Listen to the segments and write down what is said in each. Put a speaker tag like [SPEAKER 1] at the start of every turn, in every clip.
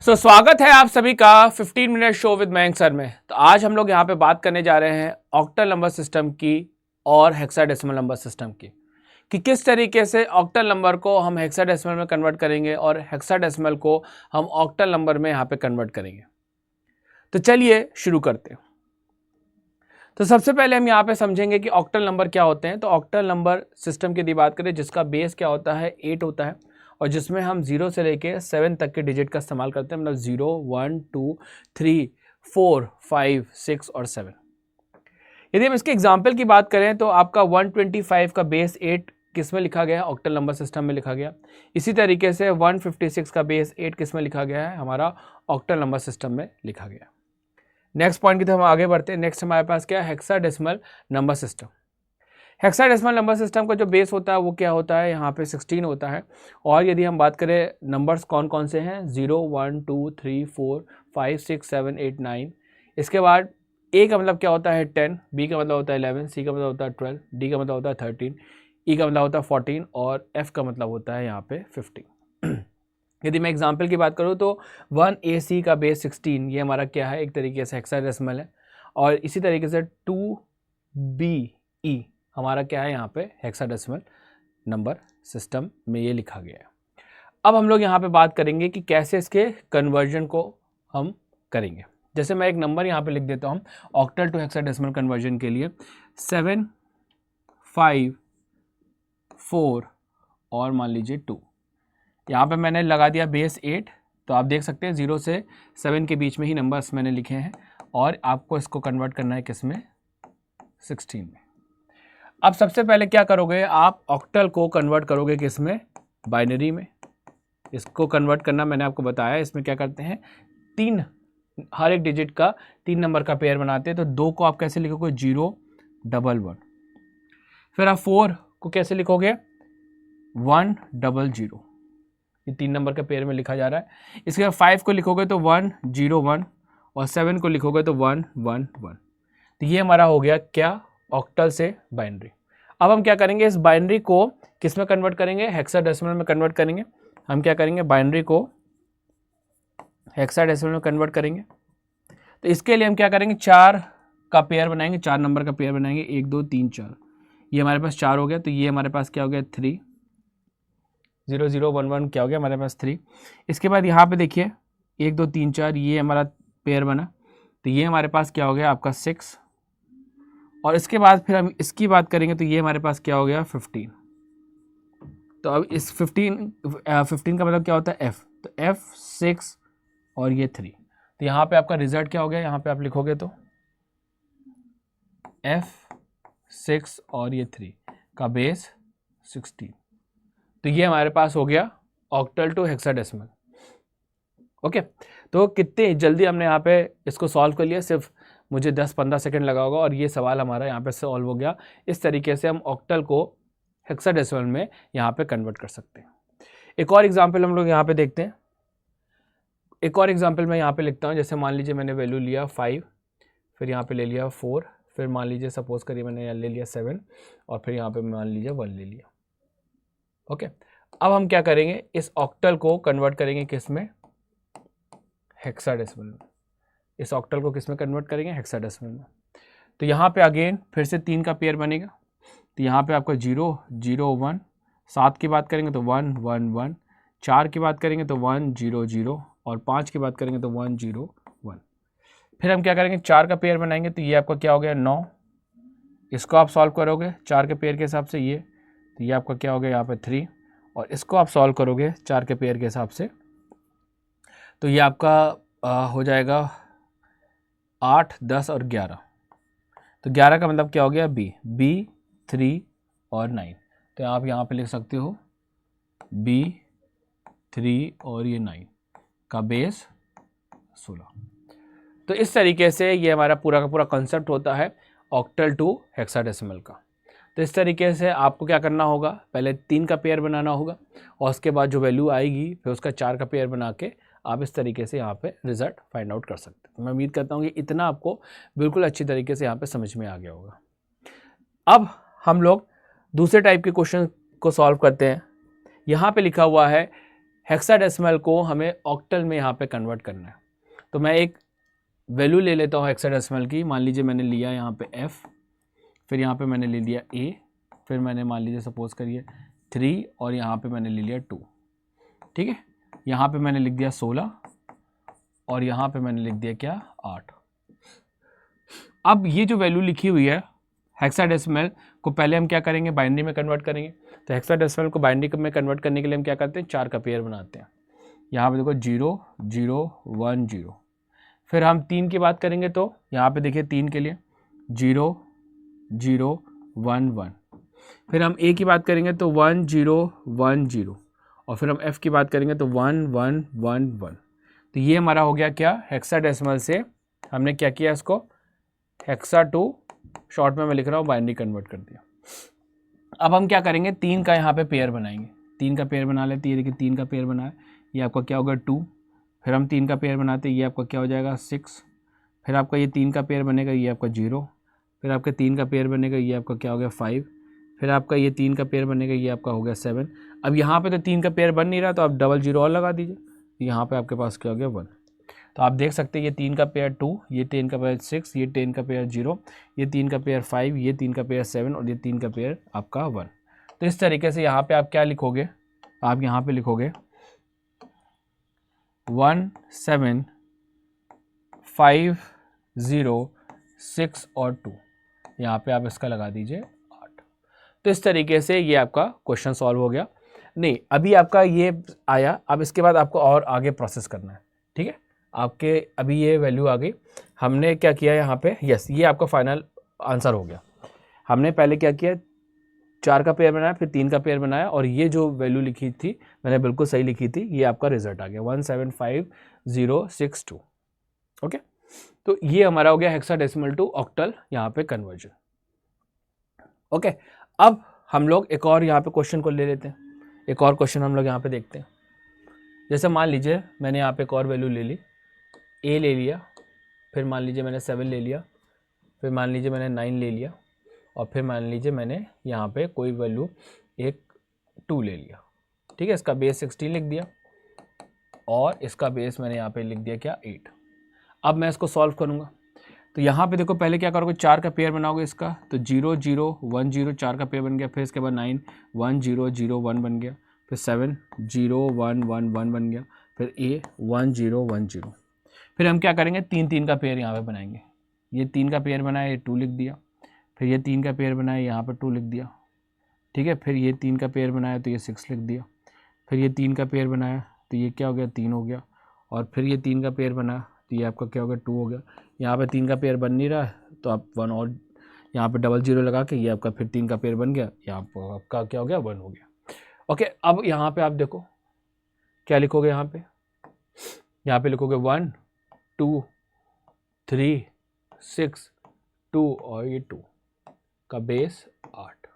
[SPEAKER 1] स्वागत है आप सभी का 15 minute show with Mayank sir में। तो आज हम लोग यहाँ पे बात करने जा रहे हैं ऑक्टल नंबर सिस्टम की और हेक्साडेसिमल नंबर सिस्टम की, कि किस तरीके से ऑक्टल नंबर को हम हेक्साडेसिमल में कन्वर्ट करेंगे और हेक्साडेसिमल को हम ऑक्टल नंबर में यहाँ पे कन्वर्ट करेंगे। तो चलिए शुरू करते हैं। तो सबसे पहले हम यहाँ पे समझेंगे कि ऑक्टल नंबर क्या होते हैं। तो ऑक्टल नंबर सिस्टम की यदि बात करें, जिसका बेस क्या होता है 8 होता है और जिसमें हम 0 से लेके 7 तक के डिजिट का इस्तेमाल करते हैं, मतलब 0, 1, 2, 3, 4, 5, 6 और 7। यदि हम इसके एग्जाम्पल की बात करें तो आपका 125 का बेस 8 किस में लिखा गया है? ऑक्टल नंबर सिस्टम में लिखा गया। इसी तरीके से 156 का बेस 8 किस में लिखा गया है? हमारा ऑक्टल नंबर सिस्टम में लिखा गया। नेक्स्ट पॉइंट की तरफ हम आगे बढ़ते हैं। नेक्स्ट हमारे पास क्या है? Hexadecimal number system. Hexadecimal number system का जो बेस होता है वो क्या होता है? यहाँ पे 16 होता है। और यदि हम बात करें नंबर्स कौन कौन से हैं, 0, 1, 2, 3, 4, 5, 6, 7, 8, 9। इसके बाद ए का मतलब क्या होता है? 10, बी का मतलब होता है 11, सी का मतलब होता है 12, डी का मतलब होता है 13, ई का मतलब होता है 14 और एफ का मतलब होता है यहाँ पे 15। यदि मैं एग्जाम्पल की बात करूँ तो 1AC का बेस 16, ये हमारा क्या है? एक तरीके से हेक्साडेसिमल है। और इसी तरीके से 2BE हमारा क्या है? यहाँ पे हेक्साडेसिमल नंबर सिस्टम में ये लिखा गया है। अब हम लोग यहाँ पे बात करेंगे कि कैसे इसके कन्वर्जन को हम करेंगे। जैसे मैं एक नंबर यहाँ पे लिख देता हूँ ऑक्टल टू हेक्साडेसिमल कन्वर्जन के लिए, 7, 5, 4 और मान लीजिए 2। यहाँ पे मैंने लगा दिया बेस 8। तो आप देख सकते हैं 0 से 7 के बीच में ही नंबर्स मैंने लिखे हैं और आपको इसको कन्वर्ट करना है किस में? 16 में। अब सबसे पहले क्या करोगे? आप ऑक्टल को कन्वर्ट करोगे किस में? बाइनरी में। इसको कन्वर्ट करना मैंने आपको बताया। इसमें क्या करते हैं? 3, हर एक डिजिट का 3 नंबर का पेयर बनाते हैं। तो 2 को आप कैसे लिखोगे? 0, 1, 1। फिर आप 4 को कैसे लिखोगे? 1, 0, 0। ये 3 नंबर का पेयर में लिखा जा रहा है। इसके बाद 5 को लिखोगे तो 1, 0, 1 और 7 को लिखोगे तो 1, 1, 1। तो ये हमारा हो गया क्या? ऑक्टल से बाइनरी। अब हम क्या करेंगे? इस बाइनरी को किस में कन्वर्ट करेंगे? हेक्साडेसिमल में कन्वर्ट करेंगे। हम क्या करेंगे? बाइनरी को हेक्साडेसिमल में कन्वर्ट करेंगे। तो इसके लिए हम क्या करेंगे? 4 का पेयर बनाएंगे, 4 नंबर का पेयर बनाएंगे, 1, 2, 3, 4। ये हमारे पास 4 हो गया। तो ये हमारे पास क्या हो गया? 3, 0, 0, 1, 1 क्या हो गया हमारे पास? 3। इसके बाद यहाँ पे देखिए 1, 2, 3, 4 ये हमारा पेयर बना। तो ये हमारे पास क्या हो गया? आपका 6। और इसके बाद फिर हम इसकी बात करेंगे तो ये हमारे पास क्या हो गया? 15। तो अब इस 15 का मतलब क्या होता है? F। तो F 6 और ये 3। तो यहाँ पे आपका रिजल्ट क्या हो गया? यहाँ पे आप लिखोगे तो F 6 और ये 3 का बेस 16। तो ये हमारे पास हो गया ऑक्टल टू हेक्साडेसिमल। ओके, तो कितने जल्दी हमने यहाँ पे इसको सॉल्व कर लिया। सिर्फ मुझे 10-15 सेकंड लगा होगा और ये सवाल हमारा यहाँ पे सॉल्व हो गया। इस तरीके से हम ऑक्टल को हेक्साडेसिमल में यहाँ पे कन्वर्ट कर सकते हैं। एक और एग्जांपल हम लोग यहाँ पे देखते हैं। एक और एग्जांपल मैं यहाँ पे लिखता हूँ। जैसे मान लीजिए मैंने वैल्यू लिया 5, फिर यहाँ पे ले लिया 4, फिर मान लीजिए सपोज करिए मैंने यहाँ ले लिया 7 और फिर यहाँ पे मान लीजिए 1 ले लिया। ओके, अब हम क्या करेंगे? इस ऑक्टल को कन्वर्ट करेंगे किस में? हेक्साडेसिमल में। इस ऑक्टल को किस में कन्वर्ट करेंगे? हेक्साडेसिमल में। तो यहाँ पे अगेन फिर से 3 का पेयर बनेगा। तो यहाँ पे आपका 0, 0, 1, 7 की बात करेंगे तो 1, 1, 1, 4 की बात करेंगे तो 1, 0, 0 और 5 की बात करेंगे तो 1, 0, 1। फिर हम क्या करेंगे? 4 का पेयर बनाएंगे। तो ये आपका क्या हो गया? 9। इसको आप सॉल्व करोगे 4 के पेयर के हिसाब से, ये तो ये आपका क्या हो गया? यहाँ पे 3। और इसको आप सॉल्व करोगे 4 के पेयर के हिसाब से तो ये आपका हो जाएगा 8, 10 और 11। तो 11 का मतलब क्या हो गया? B 3 और 9। तो आप यहाँ पे लिख सकते हो B 3 और ये 9 का बेस 16। तो इस तरीके से ये हमारा पूरा का पूरा कॉन्सेप्ट होता है ऑक्टल टू हेक्साडेसिमल का। तो इस तरीके से आपको क्या करना होगा? पहले 3 का पेयर बनाना होगा और उसके बाद जो वैल्यू आएगी फिर उसका 4 का पेयर बना के आप इस तरीके से यहाँ पे रिजल्ट फाइंड आउट कर सकते हैं। मैं उम्मीद करता हूँ कि इतना आपको बिल्कुल अच्छी तरीके से यहाँ पे समझ में आ गया होगा। अब हम लोग दूसरे टाइप के क्वेश्चन को सॉल्व करते हैं। यहाँ पे लिखा हुआ है हेक्साडेसिमल को हमें ऑक्टल में यहाँ पे कन्वर्ट करना है। तो मैं एक वैल्यू ले लेता हूँ हेक्साडेसिमल की। मान लीजिए मैंने लिया यहाँ पे f, फिर यहाँ पे मैंने ले लिया a, फिर मैंने मान लीजिए सपोज करिए 3 और यहाँ पे मैंने ले लिया 2। ठीक है, यहाँ पे मैंने लिख दिया 16 और यहाँ पे मैंने लिख दिया क्या 8। अब ये जो वैल्यू लिखी हुई है हेक्साडेसिमल को पहले हम क्या करेंगे, बाइनरी में कन्वर्ट करेंगे। तो हेक्साडेसिमल को बाइनरी में कन्वर्ट करने के लिए हम क्या करते हैं, 4 का पेयर बनाते हैं। यहाँ पे देखो 0 0 1 0। फिर हम 3 की बात करेंगे तो यहाँ पे देखिए 3 के लिए 0 0 1 1। फिर हम a की बात करेंगे तो 1 0 1 0 और फिर हम f की बात करेंगे तो 1 1 1 1। तो ये हमारा हो गया क्या, हेक्साडेसिमल से हमने क्या किया, इसको हेक्सा टू शॉर्ट में मैं लिख रहा हूँ बाइनरी कन्वर्ट कर दिया। अब हम क्या करेंगे, 3 का यहाँ पे पेयर बनाएंगे। 3 का पेयर बना लेते हैं, ये देखिए 3 का पेयर बनाया, ये आपका क्या होगा 2। फिर हम 3 का पेयर बनाते हैं, ये आपका क्या हो जाएगा 6। फिर आपका ये 3 का पेयर बनेगा, ये आपका 0। फिर आपका 3 का पेयर बनेगा, ये आपका क्या हो गया 5। फिर आपका ये 3 का पेयर बनेगा, ये आपका हो गया 7। अब यहाँ पे तो 3 का पेयर बन नहीं रहा, तो आप डबल 0 और लगा दीजिए, यहाँ पे आपके पास क्या हो गया 1। तो आप देख सकते हैं ये 3 का पेयर 2, ये 3 का पेयर 6, ये 10 का पेयर 0, ये 3 का पेयर 5, ये 3 का पेयर 7 और ये 3 का पेयर आपका 1। तो इस तरीके से यहाँ पे आप क्या लिखोगे, आप यहाँ पे लिखोगे 1 7 5 0 6 और 2, यहाँ पे आप इसका लगा दीजिए 8। तो इस तरीके से ये आपका क्वेश्चन सॉल्व हो गया। नहीं, अभी आपका ये आया, अब इसके बाद आपको और आगे प्रोसेस करना है। ठीक है, आपके अभी ये वैल्यू आ गई, हमने क्या किया यहाँ पे, यस ये आपका फाइनल आंसर हो गया। हमने पहले क्या किया, 4 का पेयर बनाया, फिर 3 का पेयर बनाया और ये जो वैल्यू लिखी थी मैंने बिल्कुल सही लिखी थी, ये आपका रिजल्ट आ गया 175062। ओके, तो ये हमारा हो गया हेक्साडेसिमल टू ऑक्टल यहाँ पे कन्वर्जन। ओके, अब हम लोग एक और यहाँ पे क्वेश्चन को ले लेते हैं। एक और क्वेश्चन हम लोग यहाँ पे देखते हैं। जैसे मान लीजिए मैंने यहाँ पे एक और वैल्यू ले ली, a ले लिया, फिर मान लीजिए मैंने 7 ले लिया, फिर मान लीजिए मैंने 9 ले लिया और फिर मान लीजिए मैंने यहाँ पे कोई वैल्यू एक 2 ले लिया। ठीक है, इसका बेस 16 लिख दिया और इसका बेस मैंने यहाँ पे लिख दिया क्या 8। अब मैं इसको सॉल्व करूँगा। तो यहाँ पे देखो पहले क्या करोगे, 4 का पेयर बनाओगे इसका, तो 0 0 1 0 4 का पेयर बन गया। फिर इसके बाद 9 1 0 0 1 बन गया। फिर 7 0 1 1 1 बन गया। फिर a 1 0 1 0। फिर हम क्या करेंगे, 3 3 का पेयर यहाँ पे बनाएंगे। ये 3 का पेयर बनाया, ये 2 लिख दिया। फिर ये 3 का पेयर बनाया, यहाँ पर 2 लिख दिया। ठीक है, फिर ये 3 का पेयर बनाया तो ये 6 लिख दिया। फिर ये 3 का पेयर बनाया तो ये क्या हो गया 3 हो गया। और फिर ये 3 का पेयर बना तो ये आपका क्या हो गया 2 हो गया। यहाँ पे 3 का पेयर बन नहीं रहा तो आप 1 और यहाँ पे डबल 0 लगा के ये आपका फिर 3 का पेयर बन गया, यहाँ पर आपका क्या हो गया 1 हो गया। ओके, अब यहाँ पे आप देखो क्या लिखोगे, यहाँ पे लिखोगे 1 2 3 6 2 और ये 2 का बेस 8।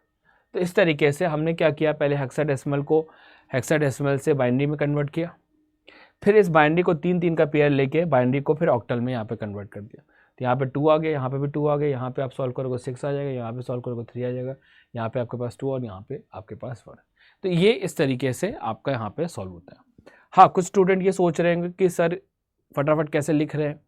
[SPEAKER 1] तो इस तरीके से हमने क्या किया, पहले हेक्साडेसिमल को हेक्साडेसिमल से बाइनरी में कन्वर्ट किया, फिर इस बाइनरी को 3 3 का पेयर लेके बाइनरी को फिर ऑक्टल में यहाँ पे कन्वर्ट कर दिया। तो यहाँ पे 2 आ गया, यहाँ पे भी 2 आ गया, यहाँ पे आप सॉल्व करोगे 6 आ जाएगा, यहाँ पे सॉल्व करोगे 3 आ जाएगा, यहाँ पे आपके पास 2 और यहाँ पे आपके पास 1। तो ये इस तरीके से आपका यहाँ पे सॉल्व होता है। हाँ, कुछ स्टूडेंट ये सोच रहे हैं कि सर फटाफट कैसे लिख रहे हैं,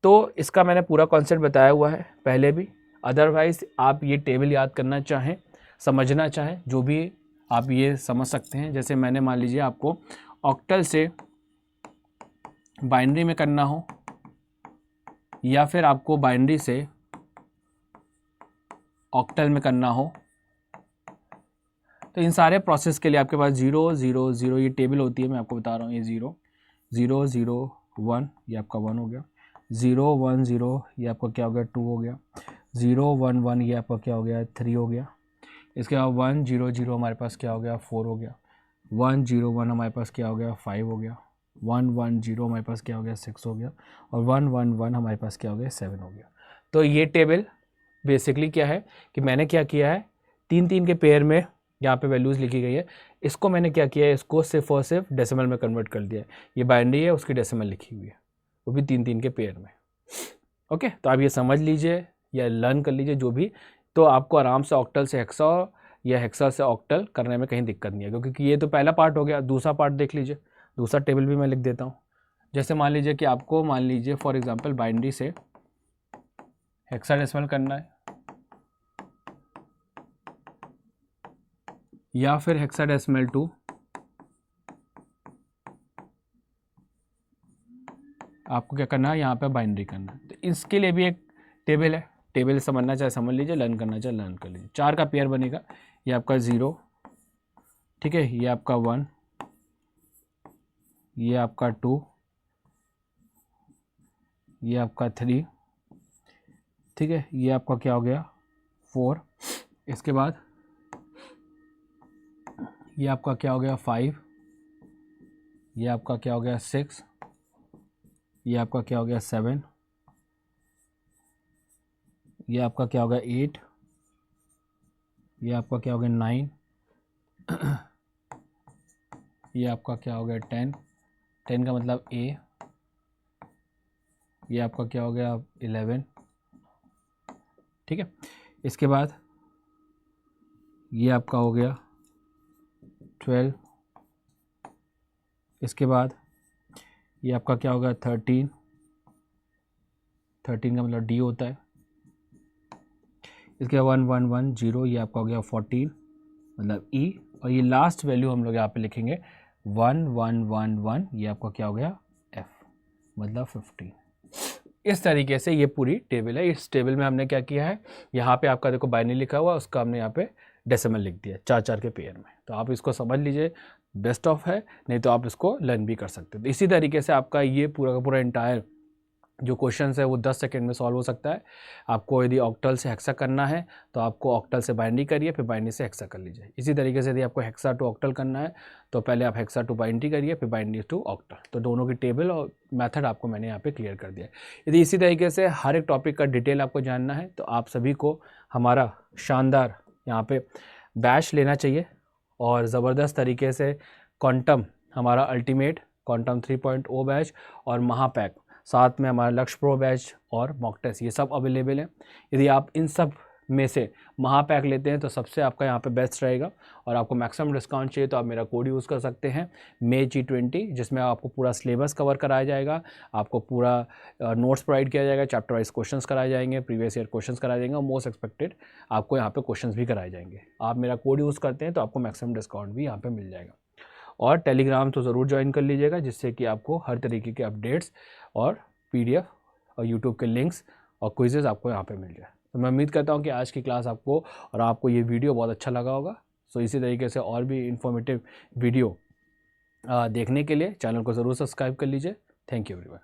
[SPEAKER 1] तो इसका मैंने पूरा कॉन्सेप्ट बताया हुआ है पहले भी। अदरवाइज़ आप ये टेबल याद करना चाहें, समझना चाहें, जो भी आप ये समझ सकते हैं। जैसे मैंने मान लीजिए आपको ऑक्टल से बाइनरी में करना हो या फिर आपको बाइनरी से ऑक्टल में करना हो, तो इन सारे प्रोसेस के लिए आपके पास 0 0 0 ये टेबल होती है, मैं आपको बता रहा हूँ। ये 0 0 0 1 ये आपका 1 हो गया, 0 1 0 ये आपका क्या हो गया 2 हो गया, 0 1 1 ये आपका क्या हो गया 3 हो गया। इसके बाद 1 0 0 हमारे पास क्या हो गया 4 हो गया, 1 0 1 हमारे पास क्या हो गया 5 हो गया, 1 1 0 हमारे पास क्या हो गया 6 हो गया और 1 1 1 हमारे पास क्या हो गया 7 हो गया। तो ये टेबल बेसिकली क्या है कि मैंने क्या किया है, 3 3 के पेयर में यहाँ पे वैल्यूज़ लिखी गई है, इसको मैंने क्या किया है, इसको सिर्फ और सिर्फ डेसिमल में कन्वर्ट कर दिया है। ये बाइनरी है, उसकी डेसिमल लिखी हुई है, वो भी 3 3 के पेयर में। ओके, तो आप ये समझ लीजिए या लर्न कर लीजिए जो भी, तो आपको आराम से ऑक्टल से हेक्सा या हेक्सा से ऑक्टल करने में कहीं दिक्कत नहीं है, क्योंकि ये तो पहला पार्ट हो गया। दूसरा पार्ट देख लीजिए, दूसरा टेबल भी मैं लिख देता हूँ। जैसे मान लीजिए कि आपको मान लीजिए फॉर एग्जांपल बाइनरी से हेक्साडेसिमल करना है या फिर हेक्साडेसिमल टू आपको क्या करना है, यहाँ पे बाइनरी करना है। तो इसके लिए भी एक टेबल है, टेबल समझना चाहे समझ लीजिए, लर्न करना चाहे लर्न कर लीजिए। 4 का पेयर बनेगा, ये आपका 0, ठीक है, ये आपका 1, ये आपका 2, ये आपका 3, ठीक है, ये आपका क्या हो गया 4, इसके बाद ये आपका क्या हो गया 5, ये आपका क्या हो गया 6, ये आपका क्या हो गया 7, ये आपका क्या हो गया 8, ये आपका क्या हो गया 9, ये आपका क्या हो गया 10, 10 का मतलब A, ये आपका क्या हो गया 11, ठीक है। इसके बाद ये आपका हो गया 12, इसके बाद ये आपका क्या हो गया 13, 13 का मतलब D होता है। इसके बाद 1 1 1 0, ये आपका हो गया 14 मतलब E, और ये लास्ट वैल्यू हम लोग यहाँ पे लिखेंगे 1 1 1 1, ये आपका क्या हो गया F मतलब 15। इस तरीके से ये पूरी टेबल है। इस टेबल में हमने क्या किया है, यहाँ पे आपका देखो बाइनरी लिखा हुआ, उसका हमने यहाँ पे डेसिमल लिख दिया 4 के पेयर में। तो आप इसको समझ लीजिए, बेस्ट ऑफ है, नहीं तो आप इसको लर्न भी कर सकते हो। तो इसी तरीके से आपका ये पूरा का पूरा इंटायर जो क्वेश्चन है वो 10 सेकंड में सॉल्व हो सकता है। आपको यदि ऑक्टल से हेक्सा करना है तो आपको ऑक्टल से बाइनरी करिए, फिर बाइनरी से हेक्सा कर लीजिए। इसी तरीके से यदि आपको हेक्सा टू ऑक्टल करना है तो पहले आप हेक्सा टू बाइनरी करिए, फिर बाइनरी टू ऑक्टल। तो दोनों की टेबल और मेथड आपको मैंने यहाँ पे क्लियर कर दिया। यदि इसी तरीके से हर एक टॉपिक का डिटेल आपको जानना है तो आप सभी को हमारा शानदार यहाँ पे बैच लेना चाहिए, और ज़बरदस्त तरीके से क्वांटम हमारा अल्टीमेट क्वांटम 3.0 बैच और महापैक, साथ में हमारा लक्ष्य प्रो बैच और मॉक टेस्ट, ये सब अवेलेबल है। यदि आप इन सब में से महापैक लेते हैं तो सबसे आपका यहाँ पे बेस्ट रहेगा, और आपको मैक्सिमम डिस्काउंट चाहिए तो आप मेरा कोड यूज़ कर सकते हैं MAY-G20, जिसमें आपको पूरा सिलेबस कवर कराया जाएगा, आपको पूरा नोट्स प्रोवाइड किया जाएगा, चैप्टर वाइज क्वेश्चंस कराए जाएंगे, प्रीवियस ईयर क्वेश्चंस कराए जाएंगे, और मोस्ट एक्सपेक्टेड आपको यहाँ पे क्वेश्चंस भी कराए जाएंगे। आप मेरा कोड यूज़ करते हैं तो आपको मैक्सिमम डिस्काउंट भी यहाँ पर मिल जाएगा। और टेलीग्राम तो ज़रूर ज्वाइन कर लीजिएगा, जिससे कि आपको हर तरीके के अपडेट्स और PDF और YouTube के लिंक्स और क्विजेज़ आपको यहाँ पे मिल जाए। तो मैं उम्मीद करता हूँ कि आज की क्लास आपको और आपको ये वीडियो बहुत अच्छा लगा होगा। सो इसी तरीके से और भी इंफॉर्मेटिव वीडियो देखने के लिए चैनल को ज़रूर सब्सक्राइब कर लीजिए। Thank you everyone.